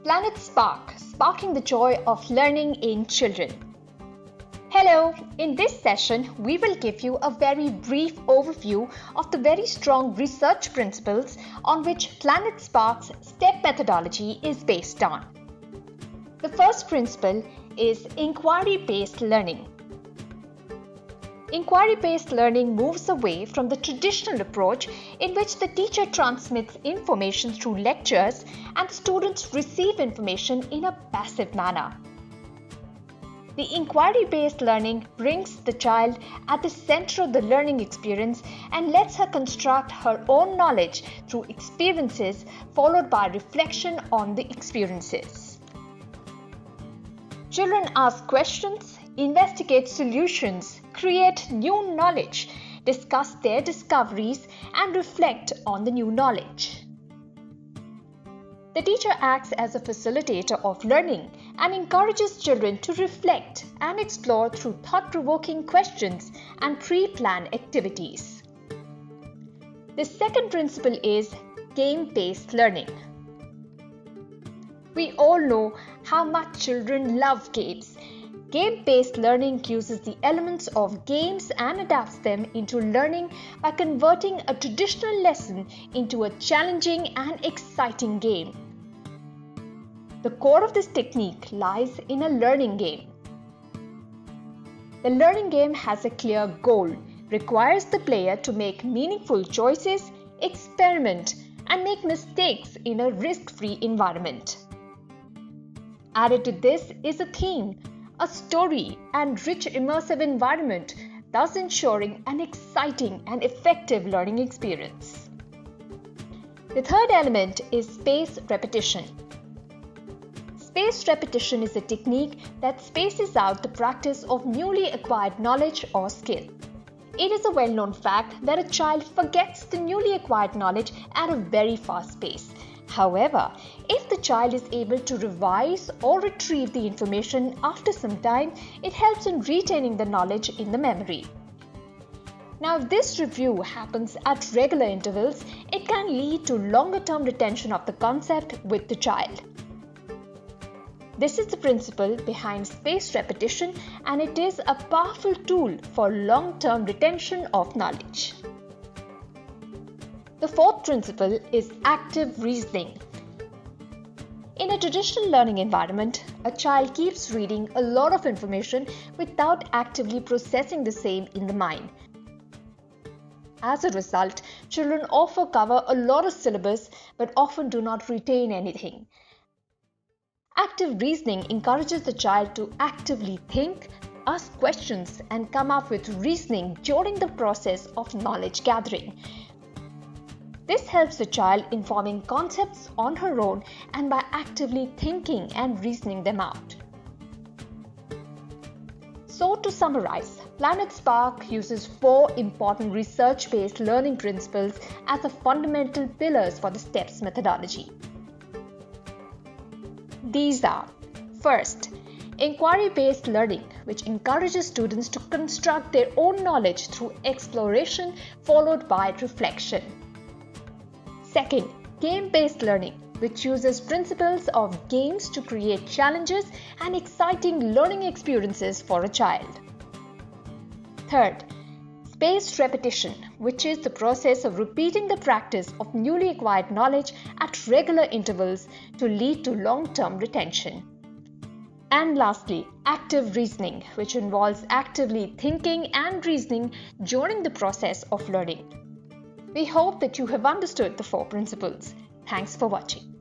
Planet Spark, sparking the joy of learning in children. Hello, in this session, we will give you a very brief overview of the very strong research principles on which Planet Spark's STEP methodology is based on. The first principle is inquiry-based learning. Inquiry-based learning moves away from the traditional approach in which the teacher transmits information through lectures and students receive information in a passive manner. The inquiry-based learning brings the child at the center of the learning experience and lets her construct her own knowledge through experiences followed by reflection on the experiences. Children ask questions, investigate solutions, create new knowledge, discuss their discoveries, and reflect on the new knowledge. The teacher acts as a facilitator of learning and encourages children to reflect and explore through thought-provoking questions and pre-planned activities. The second principle is game-based learning. We all know how much children love games. Game-based learning uses the elements of games and adapts them into learning by converting a traditional lesson into a challenging and exciting game. The core of this technique lies in a learning game. The learning game has a clear goal, requires the player to make meaningful choices, experiment, and make mistakes in a risk-free environment. Added to this is a theme, a story, and rich immersive environment, thus ensuring an exciting and effective learning experience. The third element is spaced repetition. Spaced repetition is a technique that spaces out the practice of newly acquired knowledge or skill. It is a well-known fact that a child forgets the newly acquired knowledge at a very fast pace. However, if the child is able to revise or retrieve the information after some time, it helps in retaining the knowledge in the memory. Now, if this review happens at regular intervals, it can lead to longer-term retention of the concept with the child. This is the principle behind spaced repetition, and it is a powerful tool for long-term retention of knowledge. The fourth principle is active reasoning. In a traditional learning environment, a child keeps reading a lot of information without actively processing the same in the mind. As a result, children often cover a lot of syllabus but often do not retain anything. Active reasoning encourages the child to actively think, ask questions, and come up with reasoning during the process of knowledge gathering. This helps the child in forming concepts on her own and by actively thinking and reasoning them out. So to summarize, Planet Spark uses 4 important research-based learning principles as the fundamental pillars for the STEPS methodology. These are: first, inquiry-based learning, which encourages students to construct their own knowledge through exploration followed by reflection. Second, game-based learning, which uses principles of games to create challenges and exciting learning experiences for a child. Third, spaced repetition, which is the process of repeating the practice of newly acquired knowledge at regular intervals to lead to long-term retention. And lastly, active reasoning, which involves actively thinking and reasoning during the process of learning. We hope that you have understood the 4 principles. Thanks for watching.